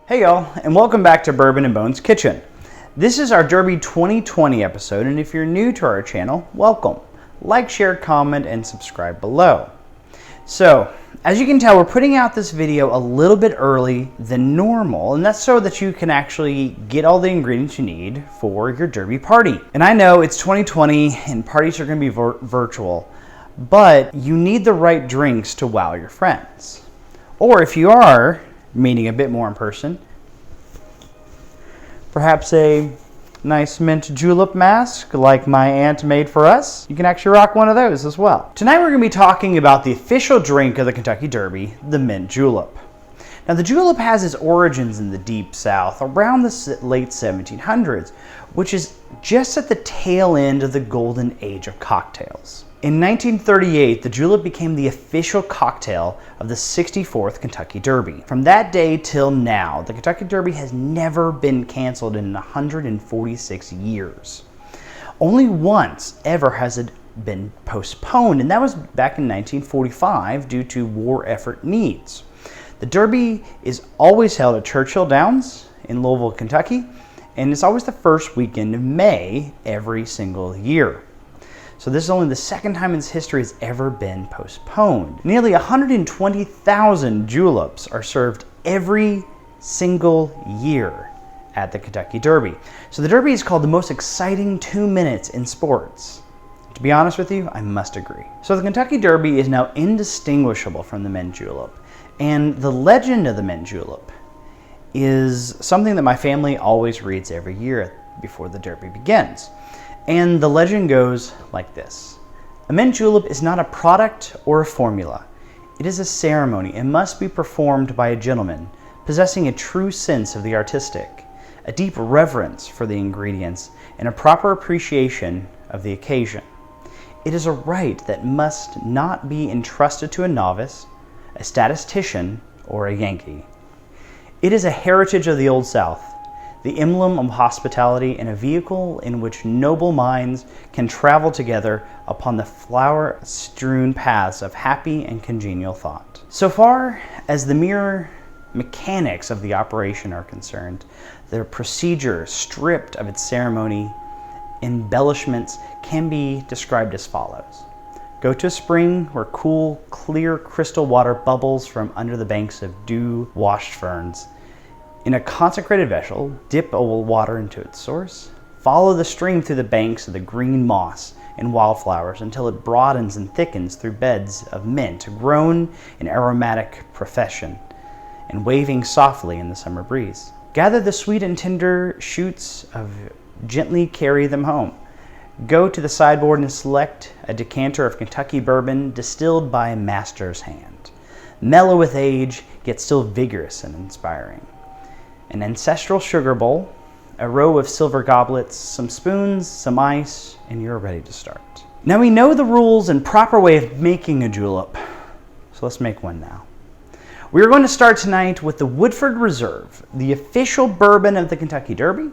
Hey y'all, and welcome back to Bourbon and Bones Kitchen. This is our Derby 2020 episode, and if you're new to our channel, welcome. Like, share, comment, and subscribe below. So, as you can tell, we're putting out this video a little bit early than normal, and that's so that you can actually get all the ingredients you need for your Derby party. And I know it's 2020 and parties are going to be virtual, but you need the right drinks to wow your friends. Or if you are meeting a bit more in person, perhaps a nice mint julep mask like my aunt made for us. You can actually rock one of those as well. Tonight we're going to be talking about the official drink of the Kentucky Derby, the mint julep. Now the julep has its origins in the deep south around the late 1700s, which is just at the tail end of the golden age of cocktails. In 1938, the julep became the official cocktail of the 64th Kentucky Derby. From that day till now, the Kentucky Derby has never been canceled in 146 years. Only once ever has it been postponed, and that was back in 1945 due to war effort needs. The Derby is always held at Churchill Downs in Louisville, Kentucky, and it's always the first weekend of May every single year. So this is only the second time in its history it's ever been postponed. Nearly 120,000 juleps are served every single year at the Kentucky Derby. So the Derby is called the most exciting 2 minutes in sports. To be honest with you, I must agree. So the Kentucky Derby is now indistinguishable from the mint julep. And the legend of the mint julep is something that my family always reads every year before the Derby begins. And the legend goes like this. A mint julep is not a product or a formula. It is a ceremony and must be performed by a gentleman possessing a true sense of the artistic, a deep reverence for the ingredients, and a proper appreciation of the occasion. It is a rite that must not be entrusted to a novice, a statistician, or a Yankee. It is a heritage of the Old South, the emblem of hospitality, and a vehicle in which noble minds can travel together upon the flower-strewn paths of happy and congenial thought. So far as the mere mechanics of the operation are concerned, the procedure, stripped of its ceremony embellishments, can be described as follows. Go to a spring where cool, clear crystal water bubbles from under the banks of dew-washed ferns. In a consecrated vessel, dip water into its source. Follow the stream through the banks of the green moss and wildflowers until it broadens and thickens through beds of mint grown in aromatic profusion and waving softly in the summer breeze. Gather the sweet and tender shoots gently carry them home. Go to the sideboard and select a decanter of Kentucky bourbon distilled by a master's hand. Mellow with age, yet still vigorous and inspiring. An ancestral sugar bowl, a row of silver goblets, some spoons, some ice, and you're ready to start. Now we know the rules and proper way of making a julep, so let's make one now. We are going to start tonight with the Woodford Reserve, the official bourbon of the Kentucky Derby.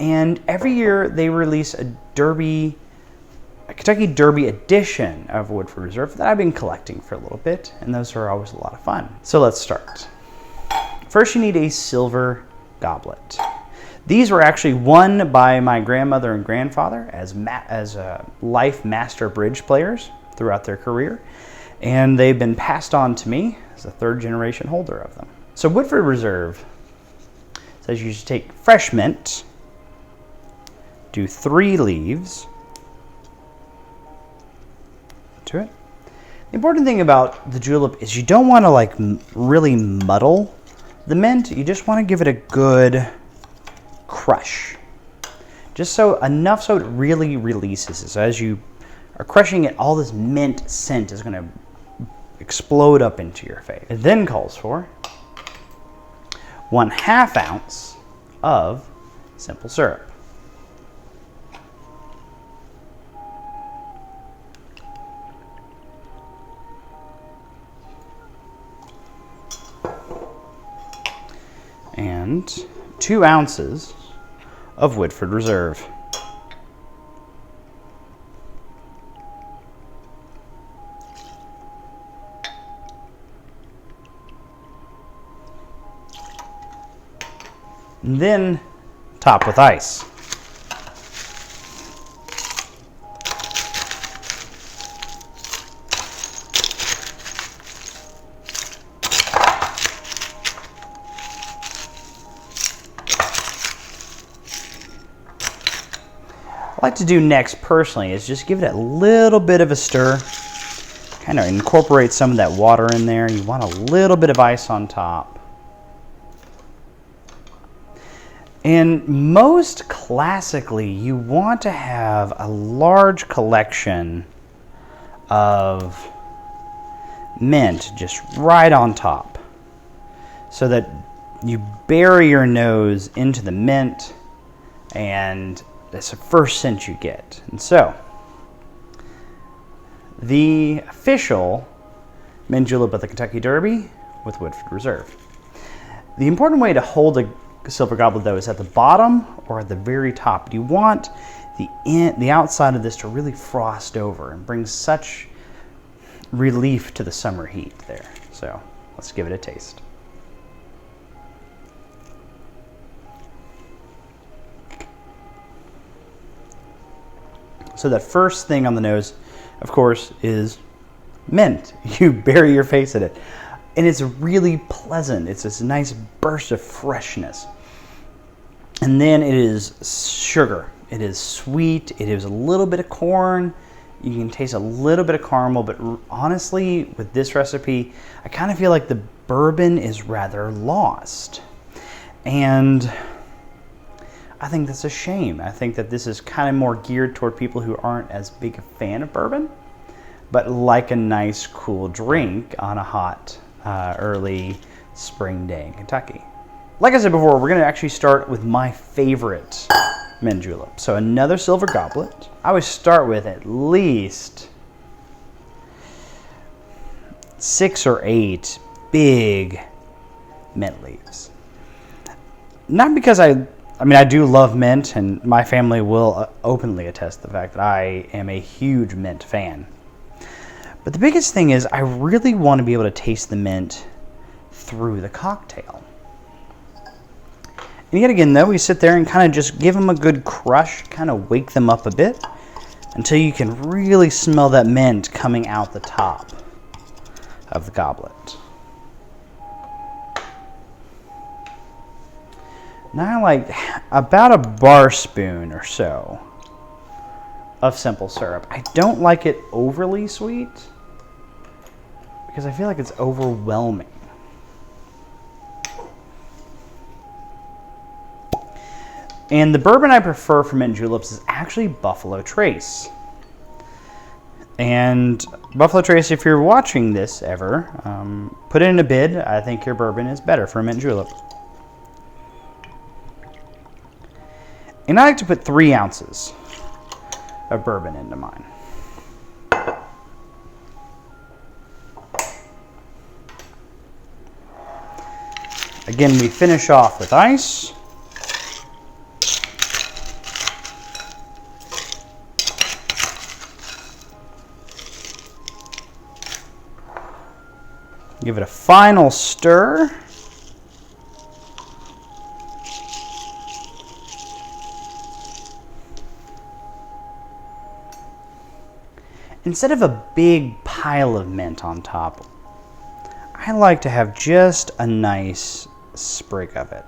And every year they release a Kentucky Derby edition of Woodford Reserve that I've been collecting for a little bit, and those are always a lot of fun. So let's start. First, you need a silver goblet. These were actually won by my grandmother and grandfather as life master bridge players throughout their career, and they've been passed on to me as a third generation holder of them. So Woodford Reserve says you should take fresh mint, do 3 leaves to it. The important thing about the julep is you don't want to really muddle the mint. You just want to give it a good crush. Just enough so it really releases it. So as you are crushing it, all this mint scent is going to explode up into your face. It then calls for 1/2 ounce of simple syrup. And 2 ounces of Woodford Reserve. and then top with ice. What I like to do next personally is just give it a little bit of a stir, kind of incorporate some of that water in there. You want a little bit of ice on top. And most classically, you want to have a large collection of mint just right on top so that you bury your nose into the mint, and that's the first scent you get. And so, the official Mint Julep of the Kentucky Derby with Woodford Reserve. The important way to hold a silver goblet, though, is at the bottom or at the very top. You want the outside of this to really frost over and bring such relief to the summer heat there. So let's give it a taste. So that first thing on the nose, of course, is mint. You bury your face in it. And it's really pleasant. It's this nice burst of freshness. And then it is sugar. It is sweet. It is a little bit of corn. You can taste a little bit of caramel, but honestly, with this recipe, I kind of feel like the bourbon is rather lost. And I think that's a shame. I think that this is kind of more geared toward people who aren't as big a fan of bourbon, but like a nice, cool drink on a hot, early spring day in Kentucky. Like I said before, we're going to actually start with my favorite mint julep. So another silver goblet. I always start with at least 6 or 8 big mint leaves. Not because I do love mint, and my family will openly attest to the fact that I am a huge mint fan. But the biggest thing is I really want to be able to taste the mint through the cocktail. And yet again, though, we sit there and kind of just give them a good crush, kind of wake them up a bit until you can really smell that mint coming out the top of the goblet. Now, like about a bar spoon or so of simple syrup. I don't like it overly sweet because I feel like it's overwhelming. And the bourbon I prefer for mint juleps is actually Buffalo Trace. And Buffalo Trace, if you're watching this ever, put it in a bid. I think your bourbon is better for a mint julep. And I like to put 3 ounces of bourbon into mine. Again, we finish off with ice. Give it a final stir. Instead of a big pile of mint on top, I like to have just a nice sprig of it.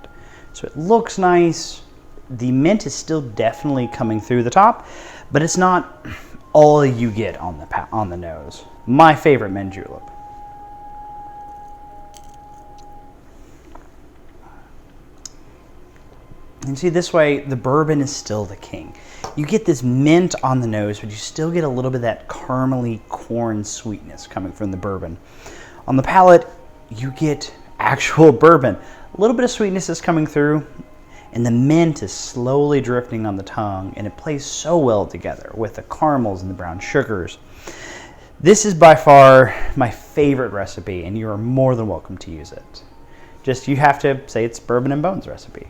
So it looks nice. The mint is still definitely coming through the top, but it's not all you get on the nose. My favorite mint julep. And see, this way, the bourbon is still the king. You get this mint on the nose, but you still get a little bit of that caramely corn sweetness coming from the bourbon. On the palate, you get actual bourbon. A little bit of sweetness is coming through, and the mint is slowly drifting on the tongue, and it plays so well together with the caramels and the brown sugars. This is by far my favorite recipe, and you are more than welcome to use it. Just, you have to say it's Bourbon and Bones recipe.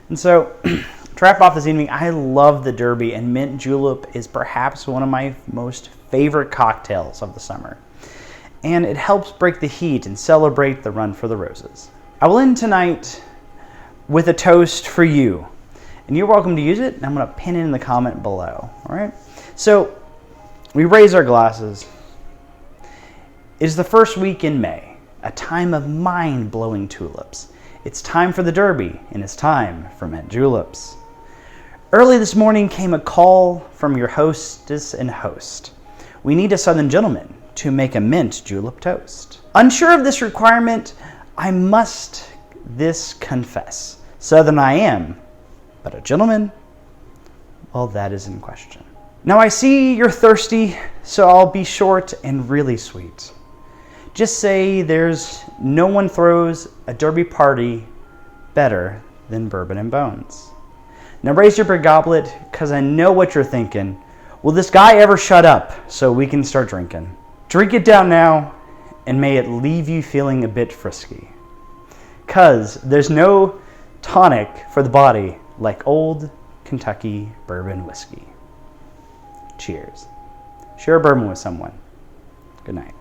And so, to wrap off this evening, I love the Derby, and mint julep is perhaps one of my most favorite cocktails of the summer. And it helps break the heat and celebrate the run for the roses. I will end tonight with a toast for you. And you're welcome to use it, and I'm going to pin it in the comment below. All right? So, we raise our glasses. It is the first week in May, a time of mind-blowing tulips. It's time for the Derby, and it's time for Mint Juleps. Early this morning came a call from your hostess and host. We need a Southern gentleman to make a mint julep toast. Unsure of this requirement, I must this confess. Southern I am, but a gentleman? Well, that is in question. Now I see you're thirsty, so I'll be short and really sweet. Just say there's no one throws a Derby party better than Bourbon and Bones. Now raise your big goblet, because I know what you're thinking. Will this guy ever shut up so we can start drinking? Drink it down now, and may it leave you feeling a bit frisky. Because there's no tonic for the body like old Kentucky bourbon whiskey. Cheers. Share a bourbon with someone. Good night.